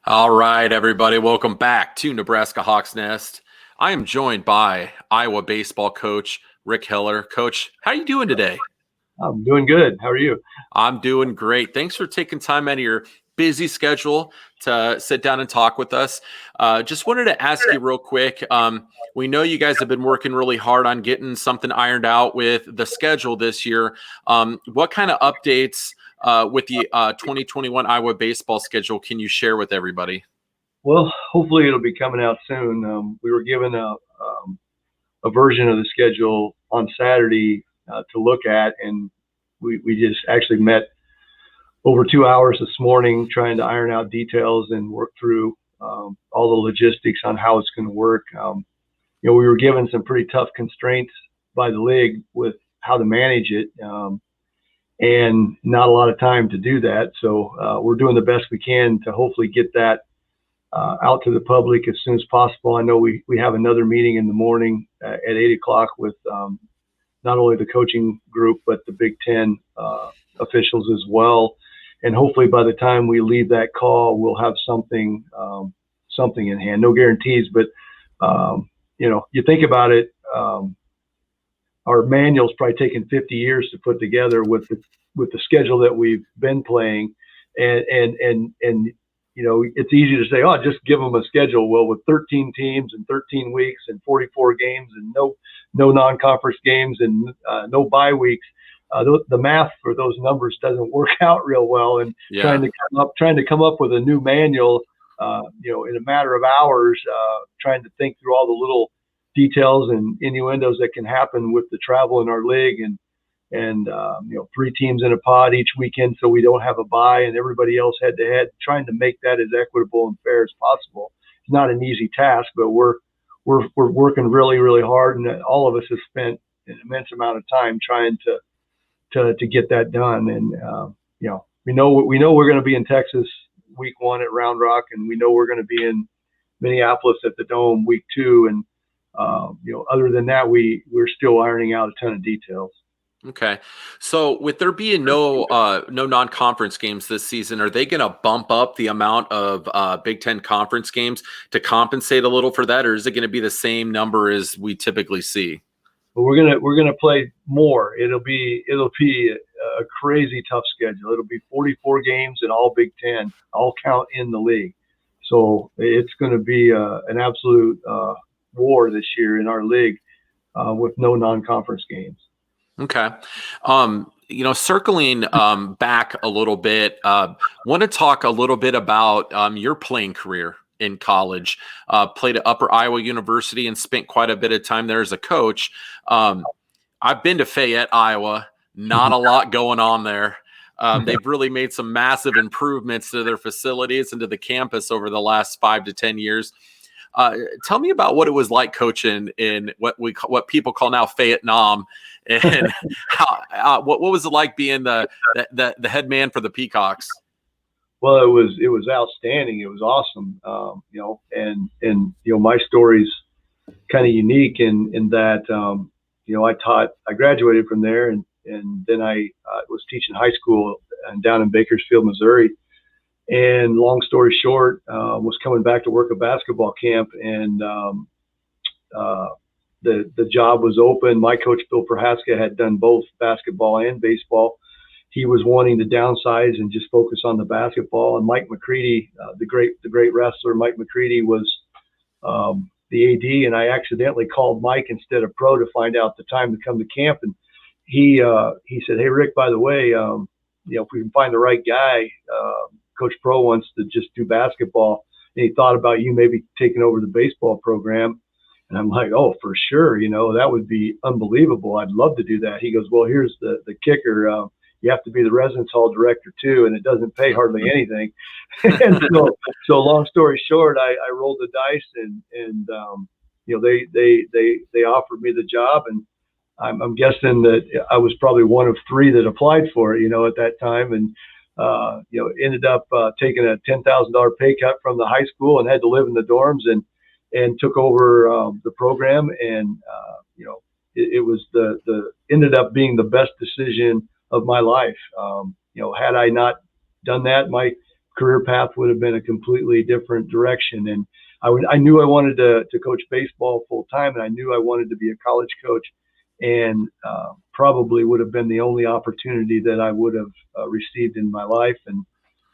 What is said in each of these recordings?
All right, everybody, welcome back to Nebraska Hawks Nest. I am joined by Iowa baseball coach Rick Hiller. Coach, how are you doing today? I'm doing good. How are you? I'm doing great. Thanks for taking time out of your busy schedule to sit down and talk with us. Just wanted to ask you real quick. We know you guys have been working really hard on getting something ironed out with the schedule this year. What kind of updates with the 2021 Iowa baseball schedule can you share with everybody? Well, hopefully it'll be coming out soon. We were given a version of the schedule on Saturday to look at, and we just actually met over 2 hours this morning trying to iron out details and work through all the logistics on how it's going to work. We were given some pretty tough constraints by the league with how to manage it. And not a lot of time to do that. So we're doing the best we can to hopefully get that out to the public as soon as possible. I know we have another meeting in the morning at 8 o'clock with not only the coaching group, but the Big Ten officials as well. And hopefully by the time we leave that call, we'll have something in hand. No guarantees, but you think about it, our manual's probably taken 50 years to put together with the schedule that we've been playing, and it's easy to say, oh, just give them a schedule. Well, with 13 teams and 13 weeks and 44 games and no non-conference games and no bye weeks, the math for those numbers doesn't work out real well. And Yeah. trying to come up with a new manual, in a matter of hours, trying to think through all the little details and innuendos that can happen with the travel in our league and three teams in a pod each weekend, so we don't have a bye and everybody else head to head. Trying to make that as equitable and fair as possible. It's not an easy task, but we're working really, really hard, and all of us have spent an immense amount of time trying to get that done. And we know we're going to be in Texas week 1 at Round Rock, and we know we're going to be in Minneapolis at the Dome week 2, and other than that, we're still ironing out a ton of details. Okay. So with there being no non-conference games this season, are they going to bump up the amount of Big Ten conference games to compensate a little for that, or is it going to be the same number as we typically see? But we're gonna play more. It'll be a crazy tough schedule. It'll be 44 games in all Big Ten, all count in the league. So it's going to be an absolute war this year in our league with no non-conference games. Okay. Circling back a little bit, want to talk a little bit about your playing career in college. Played at Upper Iowa University and spent quite a bit of time there as a coach. I've been to Fayette, Iowa. Not a lot going on there. They've really made some massive improvements to their facilities and to the campus over the last 5 to 10 years. Tell me about what it was like coaching in what people call now Fayette Nam, and what was it like being the head man for the Peacocks? Well, it was outstanding. It was awesome. My story's kind of unique in that I graduated from there, and then I was teaching high school down in Bakersfield, Missouri. And long story short, was coming back to work a basketball camp, and the job was open. My coach, Bill Prohaska, had done both basketball and baseball. He was wanting to downsize and just focus on the basketball. And Mike McCready, the great wrestler, Mike McCready, was the AD, and I accidentally called Mike instead of Pro to find out the time to come to camp. And he said, "Hey Rick, by the way, if we can find the right guy, Coach Pro wants to just do basketball, and he thought about you maybe taking over the baseball program." And I'm like, "Oh, for sure, that would be unbelievable. I'd love to do that." He goes, "Well, here's the kicker. You have to be the residence hall director too, and it doesn't pay hardly anything." And so long story short, I rolled the dice, and they offered me the job, and I'm guessing that I was probably one of 3 that applied for it, at that time, and ended up taking a $10,000 pay cut from the high school and had to live in the dorms, and took over the program, and it was ended up being the best decision of my life. Had I not done that, my career path would have been a completely different direction. And I knew I wanted to coach baseball full time, and I knew I wanted to be a college coach, and probably would have been the only opportunity that I would have received in my life. And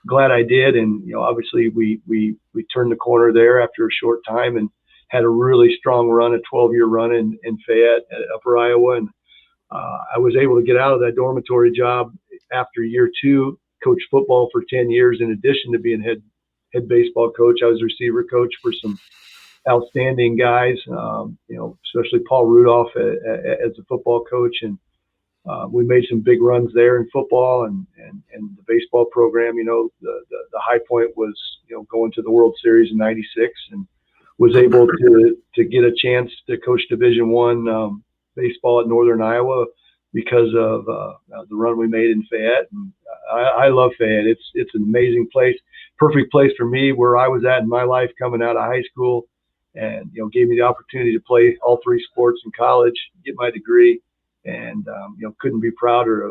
glad I did. And obviously we turned the corner there after a short time and had a really strong run, a 12-year run in Fayette at Upper Iowa. And I was able to get out of that dormitory job after year 2, coach football for 10 years. In addition to being head baseball coach, I was receiver coach for some outstanding guys, especially Paul Rudolph as a football coach. And we made some big runs there in football and the baseball program. The high point was, going to the World Series in '96, and was able to get a chance to coach Division I baseball at Northern Iowa because of the run we made in Fayette. And I love Fayette. It's an amazing place, perfect place for me, where I was at in my life coming out of high school, and gave me the opportunity to play all 3 sports in college, get my degree, and couldn't be prouder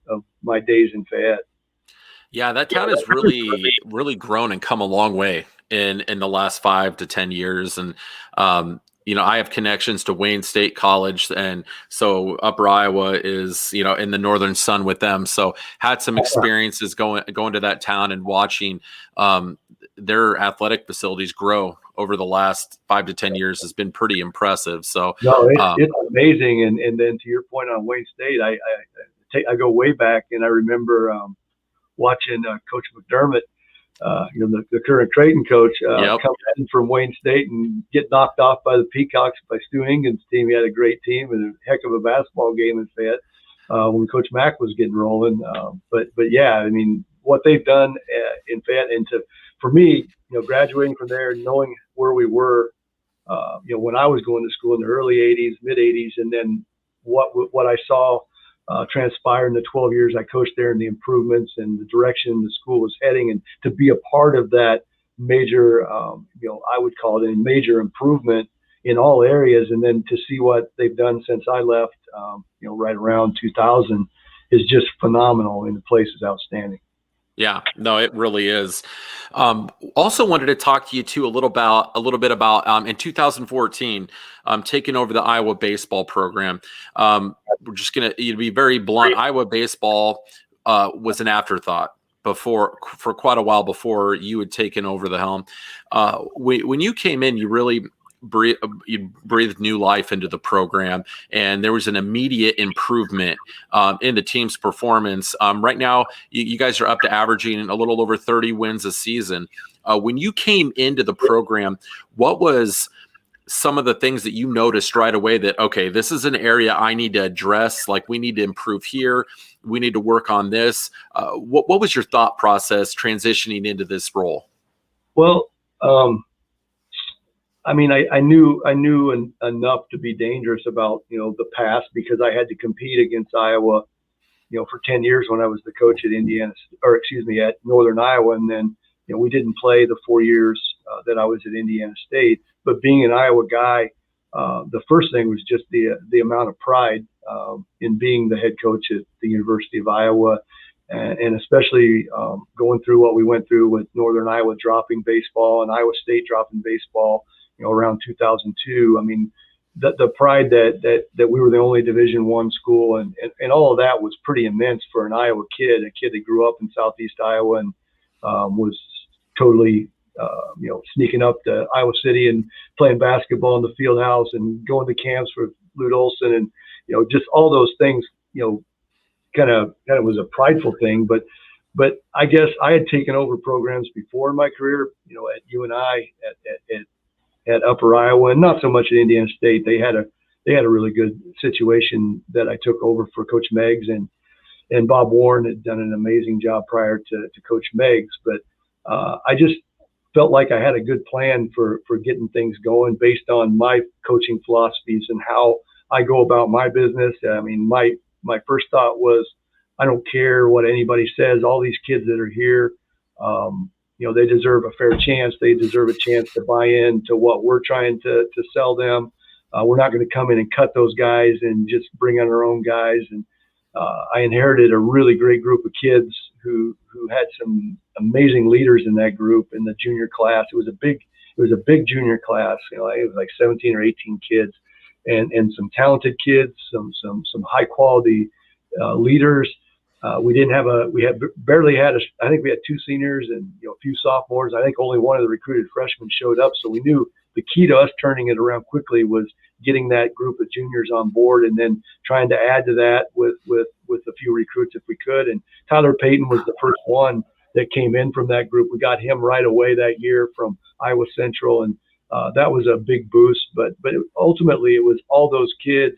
of my days in Fayette. Yeah, that town has really grown and come a long way in the last 5 to 10 years. And I have connections to Wayne State College, and so Upper Iowa is in the northern sun with them. So had some experiences going to that town and watching their athletic facilities grow over the last 5 to 10 years has been pretty impressive. So no, it's amazing. And then to your point on Wayne State, I go way back, and I remember watching Coach McDermott, the current Creighton coach, come in from Wayne State and get knocked off by the Peacocks by Stu Engen's team. He had a great team and a heck of a basketball game in Fayette when Coach Mack was getting rolling. But yeah, I mean, what they've done in Fayette, and for me, graduating from there, knowing where we were, when I was going to school in the early '80s, mid '80s, and then what I saw transpire in the 12 years I coached there, and the improvements and the direction the school was heading, and to be a part of that major, I would call it a major improvement in all areas, and then to see what they've done since I left, right around 2000, is just phenomenal, and the place is outstanding. Yeah, no, it really is. Also wanted to talk to you too a little bit about in 2014, taking over the Iowa baseball program. We're just gonna be very blunt. Iowa baseball was an afterthought for quite a while before you had taken over the helm. When you came in, you really breathed new life into the program, and there was an immediate improvement in the team's performance. Right now, you guys are up to averaging a little over 30 wins a season. When you came into the program, what was some of the things that you noticed right away that, okay, this is an area I need to address, like we need to improve here, we need to work on this? What was your thought process transitioning into this role? Well, I mean, I knew enough to be dangerous about, the past, because I had to compete against Iowa, for 10 years when I was the coach at at Northern Iowa. And then, we didn't play the 4 years that I was at Indiana State. But being an Iowa guy, the first thing was just the amount of pride in being the head coach at the University of Iowa. And especially going through what we went through with Northern Iowa dropping baseball and Iowa State dropping baseball, around 2002. I mean, the pride that we were the only Division I school, and all of that was pretty immense for an Iowa kid, a kid that grew up in Southeast Iowa and was totally, sneaking up to Iowa City and playing basketball in the field house and going to camps with Lute Olson, and just all those things, kind of was a prideful thing. But I guess I had taken over programs before in my career, at UNI, at Upper Iowa, and not so much at Indiana State. They had a really good situation that I took over for Coach Meggs, and Bob Warren had done an amazing job prior to Coach Meggs. But I just felt like I had a good plan for getting things going based on my coaching philosophies and how I go about my business. I mean, my first thought was, I don't care what anybody says. All these kids that are here, they deserve a fair chance. They deserve a chance to buy into what we're trying to sell them. We're not going to come in and cut those guys and just bring on our own guys. And I inherited a really great group of kids who had some amazing leaders in that group in the junior class. It was a big junior class. It was like 17 or 18 kids, and some talented kids, some high quality leaders. Barely had I think we had 2 seniors and a few sophomores. I think only one of the recruited freshmen showed up. So we knew the key to us turning it around quickly was getting that group of juniors on board, and then trying to add to that with a few recruits if we could. And Tyler Payton was the first one that came in from that group. We got him right away that year from Iowa Central, and that was a big boost. But ultimately, it was all those kids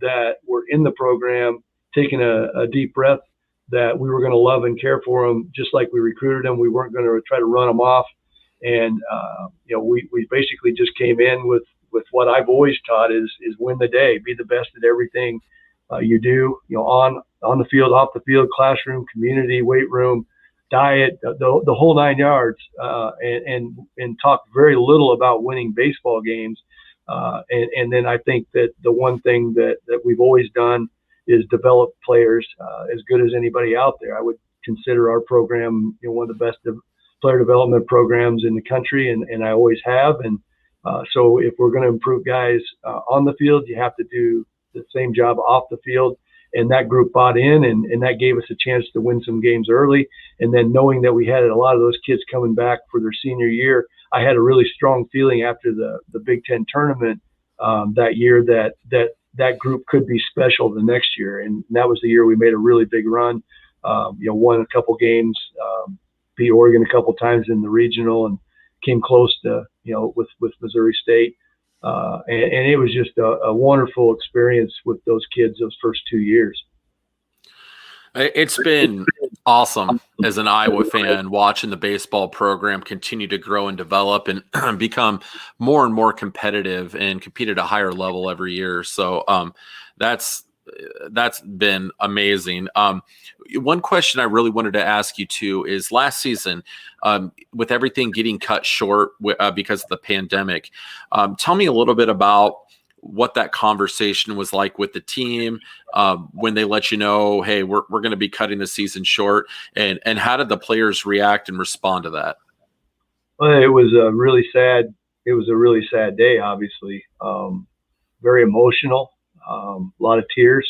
that were in the program taking a deep breath that we were going to love and care for them just like we recruited them. We weren't going to try to run them off. And, we basically just came in with what I've always taught is win the day, be the best at everything you do, on the field, off the field, classroom, community, weight room, diet, the whole 9 yards, and talk very little about winning baseball games. And then I think that the one thing that we've always done is develop players as good as anybody out there. I would consider our program, one of the best player development programs in the country, and I always have. And so if we're going to improve guys on the field, you have to do the same job off the field. And that group bought in, and that gave us a chance to win some games early. And then knowing that we had a lot of those kids coming back for their senior year, I had a really strong feeling after the Big Ten tournament that year that group could be special the next year. And that was the year we made a really big run, won a couple games, beat Oregon a couple times in the regional, and came close to, with Missouri State. And it was just a wonderful experience with those kids those first 2 years. It's been awesome as an Iowa fan watching the baseball program continue to grow and develop and become more and more competitive and compete at a higher level every year. So that's been amazing. One question I really wanted to ask you too is last season, with everything getting cut short because of the pandemic, tell me a little bit about what that conversation was like with the team when they let you know, hey, we're going to be cutting the season short, and how did the players react and respond to that? Well, it was a really sad day, obviously. Very emotional, a lot of tears.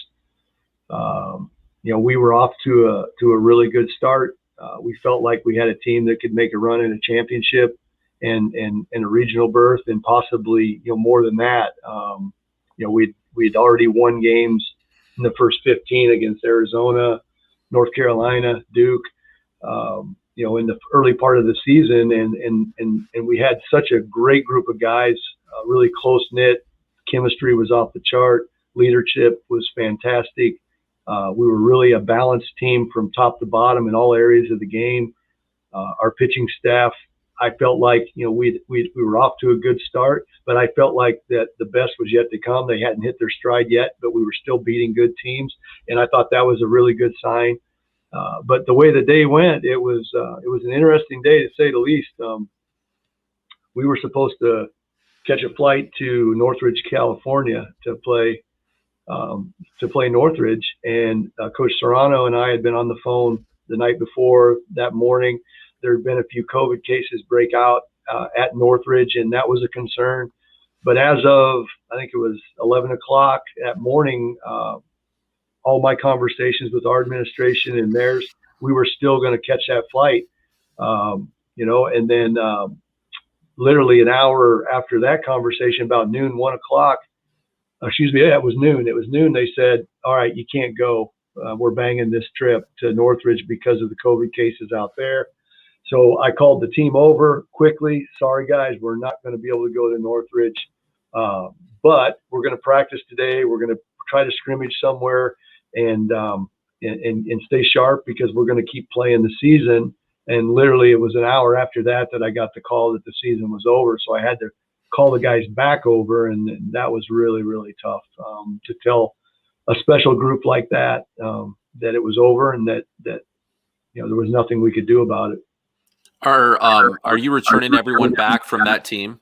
We were off to a really good start. We felt like we had a team that could make a run in a championship and a regional berth, and possibly more than that. We'd already won games in the first 15 against Arizona, North Carolina, Duke. In the early part of the season, and we had such a great group of guys, really close knit. Chemistry was off the chart. Leadership was fantastic. We were really a balanced team from top to bottom in all areas of the game. Our pitching staff, I felt like, we were off to a good start, but I felt like that the best was yet to come. They hadn't hit their stride yet, but we were still beating good teams, and I thought that was a really good sign. But the way the day went, it was an interesting day to say the least. We were supposed to catch a flight to Northridge, California to play Northridge, and Coach Serrano and I had been on the phone the night before. That morning, there had been a few COVID cases break out at Northridge, and that was a concern. But as of, I think it was 11 o'clock that morning, all my conversations with our administration and theirs, we were still going to catch that flight, and then literally an hour after that conversation, about noon, 1 o'clock, it was noon. It was noon. They said, all right, you can't go. We're banging this trip to Northridge because of the COVID cases out there. So I called the team over quickly. Sorry, guys, we're not going to be able to go to Northridge, but we're going to practice today. We're going to try to scrimmage somewhere and stay sharp because we're going to keep playing the season. And literally, it was an hour after that I got the call that the season was over. So I had to call the guys back over, and that was really, really tough to tell a special group like that that it was over and that there was nothing we could do about it. Are you returning everyone back from that team?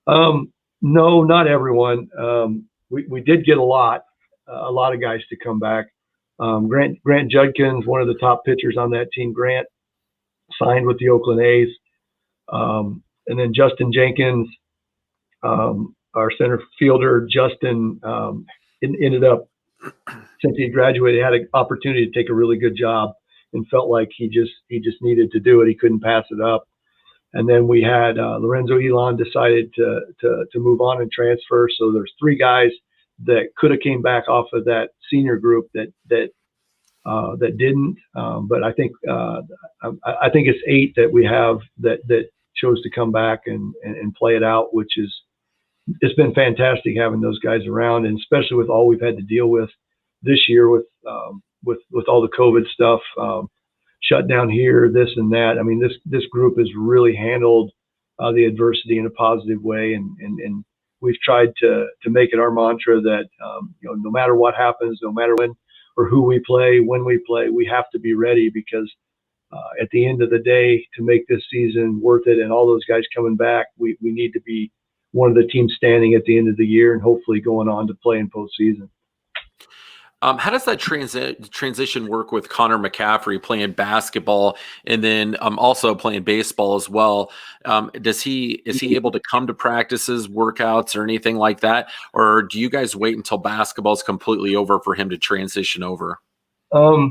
No, not everyone. We did get a lot of guys to come back. Grant Judkins, one of the top pitchers on that team. Grant signed with the Oakland A's. And then Justin Jenkins, our center fielder, Justin, ended up, since he graduated, had an opportunity to take a really good job and felt like he just needed to do it. He couldn't pass it up. And then we had Lorenzo Elon decided to move on and transfer. So there's 3 guys that could have came back off of that senior group that didn't. But I think it's 8 that we have that chose to come back and play it out, which is, it's been fantastic having those guys around, and especially with all we've had to deal with this year with all the COVID stuff, shut down here, this and that. I mean, this group has really handled the adversity in a positive way, and we've tried to make it our mantra that no matter what happens, no matter when or who we play, when we play, we have to be ready, because at the end of the day, to make this season worth it and all those guys coming back, we need to be one of the teams standing at the end of the year and hopefully going on to play in postseason. How does that transition work with Connor McCaffrey playing basketball and then also playing baseball as well? Is he able to come to practices, workouts, or anything like that? Or do you guys wait until basketball is completely over for him to transition over? A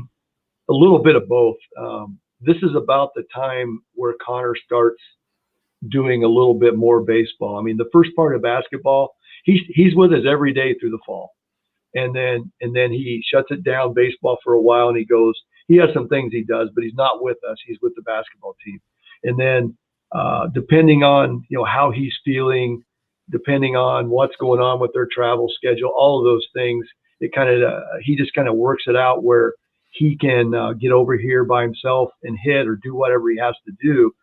little bit of both. This is about the time where Connor starts doing a little bit more baseball. I mean, the first part of basketball, he's with us every day through the fall. And then he shuts it down, baseball, for a while, and he has some things he does, but he's not with us. He's with the basketball team. And then depending on how he's feeling, depending on what's going on with their travel schedule, all of those things, he just kind of works it out where he can get over here by himself and hit or do whatever he has to do.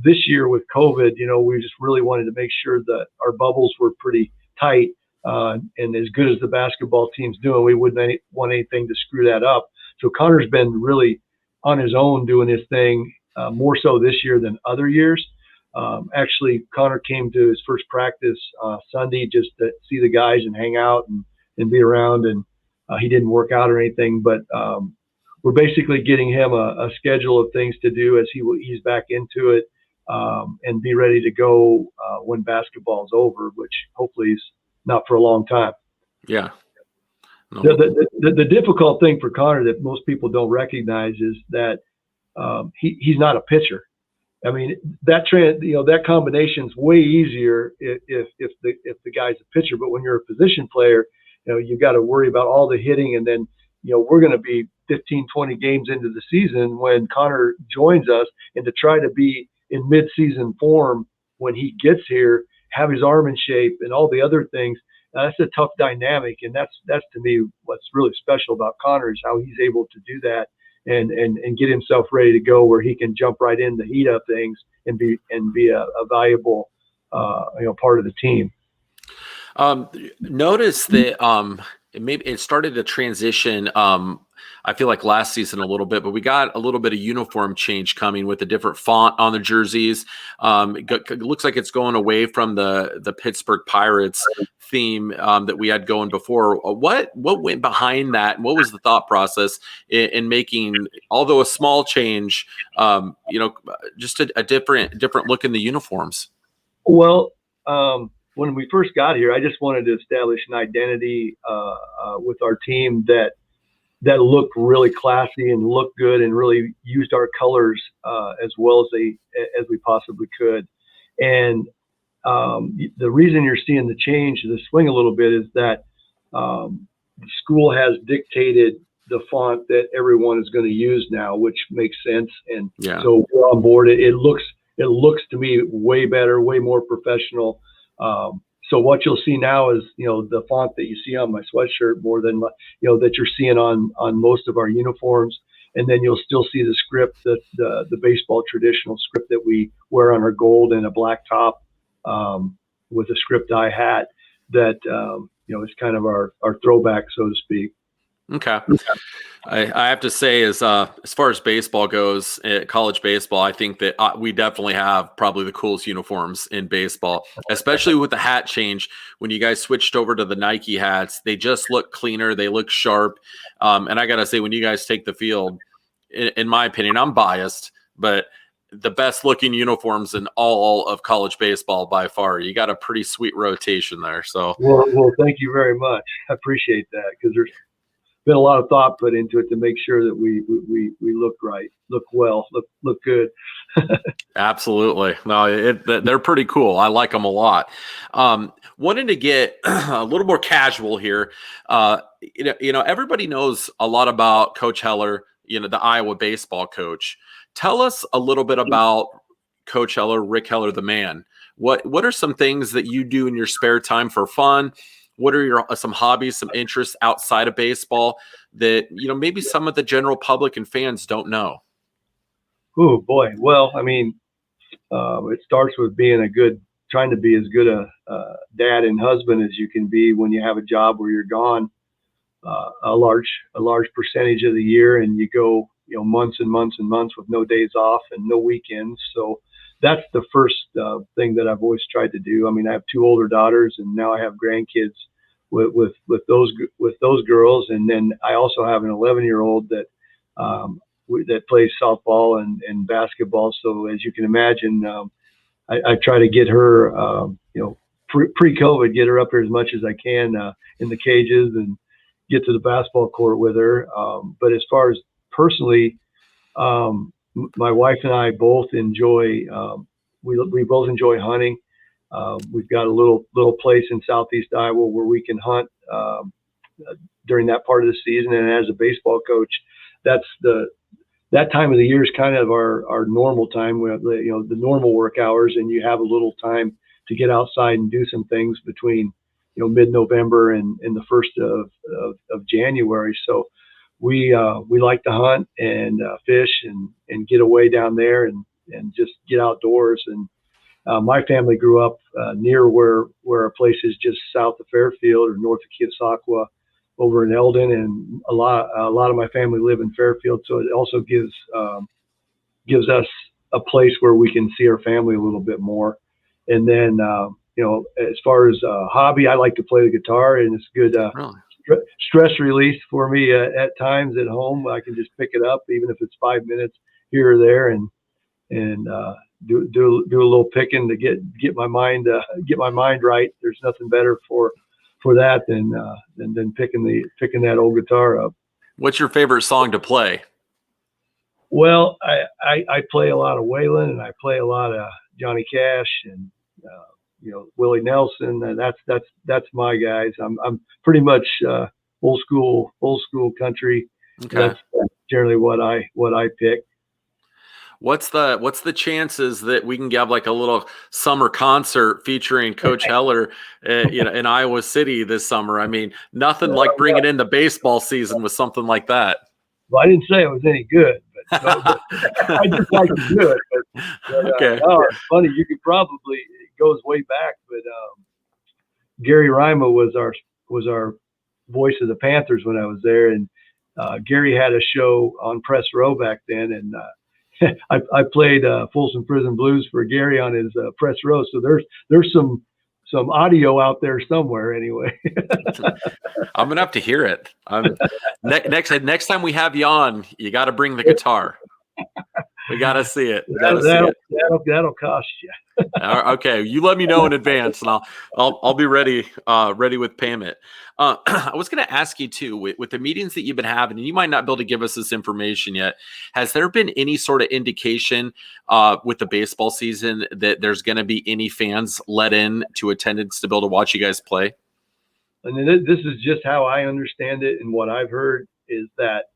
This year with COVID, we just really wanted to make sure that our bubbles were pretty tight. And as good as the basketball team's doing, we wouldn't want anything to screw that up. So Connor's been really on his own doing his thing, more so this year than other years. Actually, Connor came to his first practice Sunday just to see the guys and hang out and be around. And he didn't work out or anything, but we're basically getting him a schedule of things to do as he's back into it, and be ready to go when basketball's over, which hopefully is not for a long time. Yeah. No. The difficult thing for Connor that most people don't recognize is that he's not a pitcher. I mean, that combination's way easier if the guy's a pitcher. But when you're a position player, you've got to worry about all the hitting, and then we're going to be 15, 20 games into the season when Connor joins us, and to try to be in mid-season form when he gets here, have his arm in shape and all the other things, that's a tough dynamic. And that's to me what's really special about Connor, is how he's able to do that and get himself ready to go, where he can jump right in the heat of things and be a valuable part of the team. Notice that it started to transition. I feel like last season a little bit, but we got a little bit of uniform change coming with a different font on the jerseys. It looks like it's going away from the Pittsburgh Pirates theme that we had going before. What went behind that, and what was the thought process in making, although a small change, just a different look in the uniforms? Well, when we first got here, I just wanted to establish an identity with our team that looked really classy and looked good, and really used our colors as well as we possibly could. And the reason you're seeing the change, the swing a little bit, is that the school has dictated the font that everyone is going to use now, which makes sense. And so we're on board. It looks to me way better, way more professional. So what you'll see now is, the font that you see on my sweatshirt more than, that you're seeing on most of our uniforms. And then you'll still see the script, the baseball traditional script that we wear on our gold and a black top, with a script eye hat that, is kind of our throwback, so to speak. Okay. I have to say, as far as baseball goes, college baseball, I think that we definitely have probably the coolest uniforms in baseball, especially with the hat change. When you guys switched over to the Nike hats, they just look cleaner. They look sharp. And I got to say, when you guys take the field, in my opinion, I'm biased, but the best looking uniforms in all of college baseball by far. You got a pretty sweet rotation there. So, well, thank you very much. I appreciate that, because there's been a lot of thought put into it to make sure that we look right, look well, look good. absolutely. No, they're pretty cool. I like them a lot. Wanted to get a little more casual here. Everybody knows a lot about Coach Heller, the Iowa baseball coach. Tell us a little bit about Coach Heller, Rick Heller, the man. What are some things that you do in your spare time for fun? What are some hobbies, some interests outside of baseball that, maybe some of the general public and fans don't know? Oh boy. Well, I mean, it starts with trying to be as good a dad and husband as you can be when you have a job where you're gone a large percentage of the year, and you go, months and months and months with no days off and no weekends. So that's the first thing that I've always tried to do. I mean, I have 2 older daughters, and now I have grandkids with those girls, and then I also have an 11-year-old that that plays softball and basketball. So as you can imagine, I try to get her, pre-COVID, get her up here as much as I can in the cages and get to the basketball court with her. But as far as personally, my wife and I both enjoy, we both enjoy hunting. We've got a little place in Southeast Iowa where we can hunt during that part of the season. And as a baseball coach, that time of the year is kind of our normal time, where the normal work hours, and you have a little time to get outside and do some things between mid-November and the first of January. So we like to hunt and fish and get away down there and just get outdoors. And my family grew up near where our place is, just south of Fairfield or north of Keosauqua, over in Eldon, and a lot of my family live in Fairfield. So it also gives us a place where we can see our family a little bit more. And then as far as hobby, I like to play the guitar, and it's good stress release for me at times at home. I can just pick it up, even if it's 5 minutes here or there, and do a little picking to get my mind right. There's nothing better for that than picking that old guitar up. What's your favorite song to play? Well, I play a lot of Waylon, and I play a lot of Johnny Cash, and Willie Nelson, and that's my guys. I'm pretty much old school country. Okay. That's generally what I pick. What's the chances that we can have like a little summer concert featuring Coach Heller, in Iowa City this summer? I mean, nothing like bringing in the baseball season with something like that. Well, I didn't say it was any good, but I just like to do it. But okay. It's funny. You could probably, it goes way back, but Gary Rima was our voice of the Panthers when I was there, and Gary had a show on Press Row back then, and I played Folsom Prison Blues for Gary on his Press Row. So there's some audio out there somewhere anyway. I'm gonna have to hear it. Next time we have you on, you got to bring the guitar. We got to see it. That'll cost you. Okay, you let me know in advance, and I'll be ready with payment. I was going to ask you too, with the meetings that you've been having, and you might not be able to give us this information yet. Has there been any sort of indication with the baseball season that there's going to be any fans let in to attendance to be able to watch you guys play? And this is just how I understand it, and what I've heard is that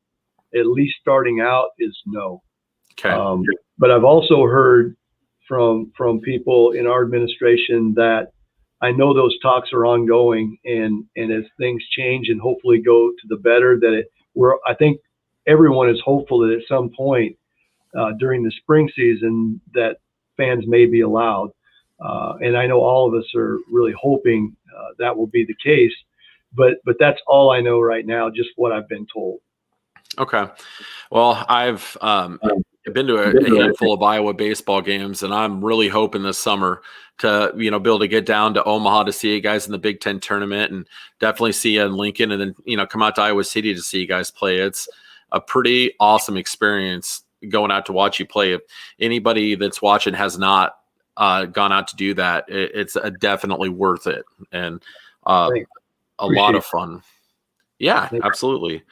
at least starting out is no. Okay. But I've also heard from people in our administration that I know those talks are ongoing, and as things change and hopefully go to the better, I think everyone is hopeful that at some point during the spring season that fans may be allowed. And I know all of us are really hoping that will be the case, but that's all I know right now, just what I've been told. Okay. Well, I've been to a handful of Iowa baseball games, and I'm really hoping this summer to, be able to get down to Omaha to see you guys in the Big Ten tournament, and definitely see you in Lincoln, and then, come out to Iowa City to see you guys play. It's a pretty awesome experience going out to watch you play. If anybody that's watching has not gone out to do that, it's definitely worth it, and a lot of fun. Yeah, absolutely.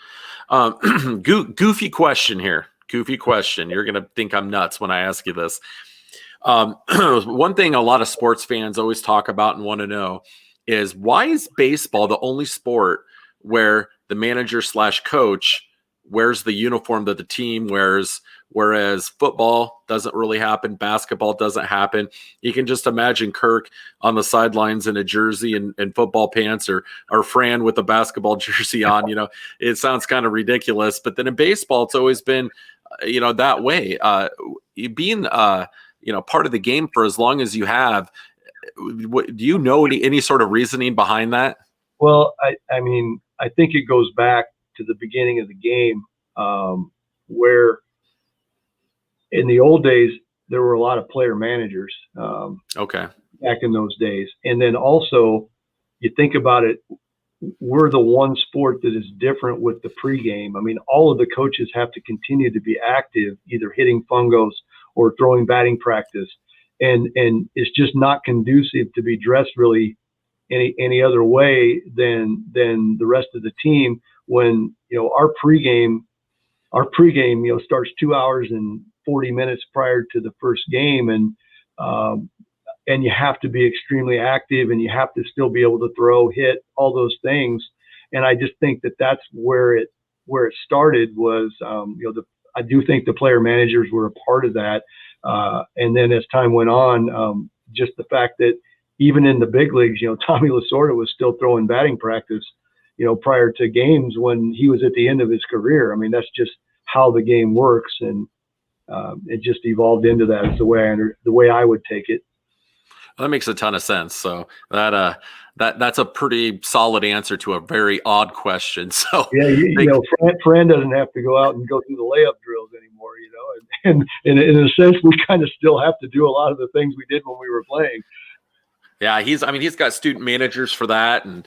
Goofy question here. Goofy question. You're gonna think I'm nuts when I ask you this. One thing a lot of sports fans always talk about and want to know is, why is baseball the only sport where the manager / coach wears the uniform that the team wears, whereas football doesn't really happen, basketball doesn't happen? You can just imagine Kirk on the sidelines in a jersey and football pants, or Fran with a basketball jersey on. It sounds kind of ridiculous, but then in baseball, it's always been, that way. Being, part of the game for as long as you have, do you know any sort of reasoning behind that? Well, I mean, I think it goes back to the beginning of the game, where in the old days there were a lot of player managers. Okay. Back in those days, and then also you think about it, we're the one sport that is different with the pregame. I mean, all of the coaches have to continue to be active, either hitting fungos or throwing batting practice, and it's just not conducive to be dressed really any other way than the rest of the team. When our pregame starts 2 hours and 40 minutes prior to the first game, and you have to be extremely active, and you have to still be able to throw, hit, all those things. And I just think that that's where it started was, I do think the player managers were a part of that. And then as time went on, just the fact that even in the big leagues, Tommy Lasorda was still throwing batting practice, prior to games when he was at the end of his career. I mean, that's just how the game works. And it just evolved into that. It's the way I would take it. That makes a ton of sense. So that's a pretty solid answer to a very odd question. So yeah, Fran doesn't have to go out and go through the layup drills anymore, and in a sense, we kind of still have to do a lot of the things we did when we were playing. Yeah, he's got student managers for that, and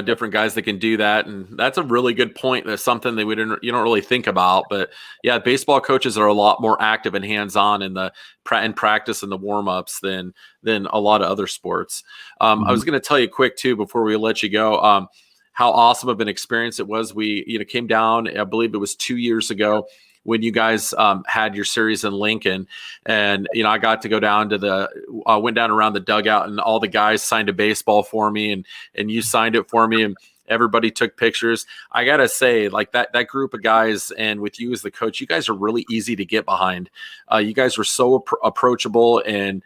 different guys that can do that, and that's a really good point. That's something that you don't really think about, but yeah, baseball coaches are a lot more active and hands-on in practice and the warm-ups than a lot of other sports. I was going to tell you quick too before we let you go, how awesome of an experience it was. We came down, I believe it was 2 years ago, when you guys had your series in Lincoln, and I got to go down to went down around the dugout, and all the guys signed a baseball for me, and you signed it for me, and everybody took pictures. I gotta say, like that group of guys, and with you as the coach, you guys are really easy to get behind. You guys were so approachable, and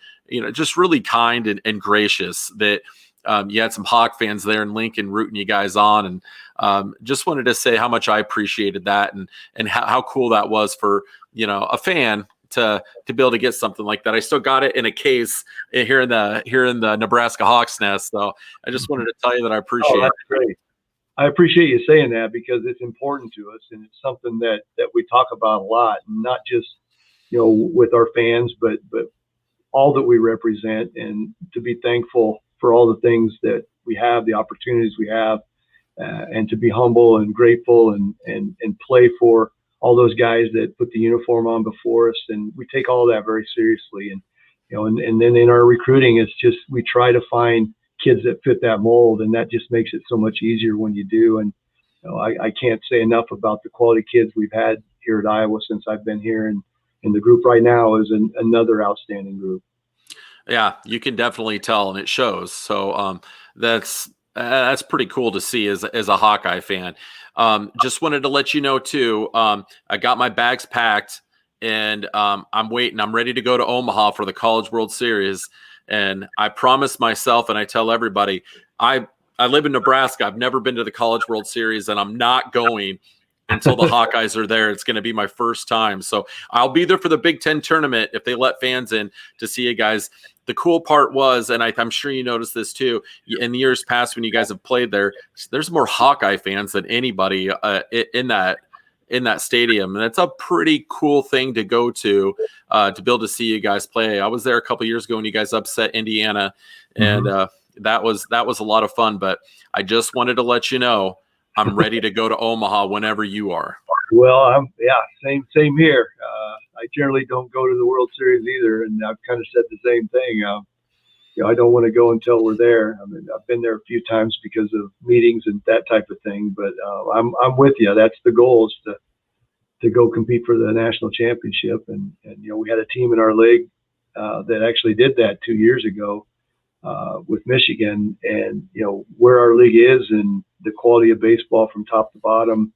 just really kind and gracious that. You had some Hawk fans there in Lincoln rooting you guys on, and just wanted to say how much I appreciated that, and how cool that was for a fan to be able to get something like that. I still got it in a case here in the Nebraska Hawks nest. So I just wanted to tell you that I appreciate that's it. Great. I appreciate you saying that, because it's important to us, and it's something that we talk about a lot, not just with our fans, but all that we represent, and to be thankful for all the things that we have, the opportunities we have, and to be humble and grateful and play for all those guys that put the uniform on before us. And we take all that very seriously. And, and then in our recruiting, it's just, we try to find kids that fit that mold, and that just makes it so much easier when you do. And I can't say enough about the quality kids we've had here at Iowa since I've been here. And the group right now is another outstanding group. Yeah, you can definitely tell, and it shows. So that's pretty cool to see as a Hawkeye fan. Just wanted to let you know too. I got my bags packed, and I'm waiting. I'm ready to go to Omaha for the College World Series. And I promised myself, and I tell everybody, I live in Nebraska. I've never been to the College World Series, and I'm not going until the Hawkeyes are there. It's going to be my first time. So I'll be there for the Big Ten tournament if they let fans in to see you guys. The cool part was, and I'm sure you noticed this too, in the years past when you guys have played there, there's more Hawkeye fans than anybody in that stadium. And it's a pretty cool thing to go to be able to see you guys play. I was there a couple years ago when you guys upset Indiana, and that was a lot of fun. But I just wanted to let you know, I'm ready to go to Omaha whenever you are. Well, same here. I generally don't go to the World Series either, and I've kind of said the same thing. I don't want to go until we're there. I mean, I've been there a few times because of meetings and that type of thing, but I'm with you. That's the goal, is to go compete for the national championship. And we had a team in our league that actually did that 2 years ago with Michigan, and where our league is and the quality of baseball from top to bottom.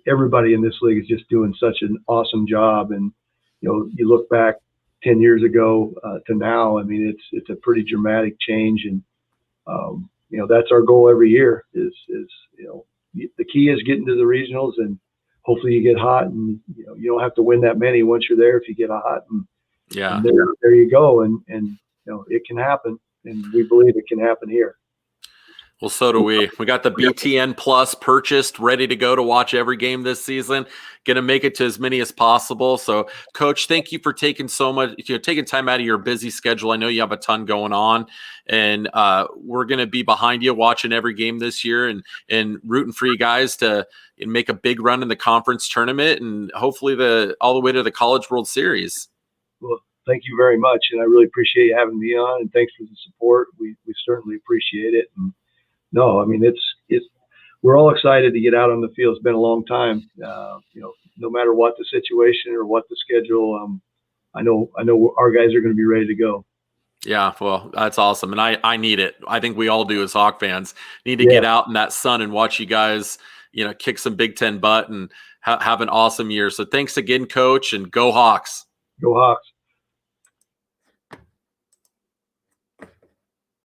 Everybody in this league is just doing such an awesome job. And, you look back 10 years ago to now, I mean, it's a pretty dramatic change. And, that's our goal every year is the key is getting to the regionals, and hopefully you get hot, and, you don't have to win that many once you're there if you get hot. And there you go. And it can happen, and we believe it can happen here. Well, so do we. We got the BTN Plus purchased, ready to go to watch every game this season. Going to make it to as many as possible. So, Coach, thank you for taking taking time out of your busy schedule. I know you have a ton going on, and we're going to be behind you watching every game this year and rooting for you guys to make a big run in the conference tournament and hopefully all the way to the College World Series. Well, thank you very much, and I really appreciate you having me on, and thanks for the support. We certainly appreciate it. And no, I mean, we're all excited to get out on the field. It's been a long time, no matter what the situation or what the schedule. I know our guys are going to be ready to go. Yeah, well, that's awesome. And I need it. I think we all do as Hawk fans need to get out in that sun and watch you guys, kick some Big Ten butt and have an awesome year. So thanks again, Coach, and go Hawks. Go Hawks.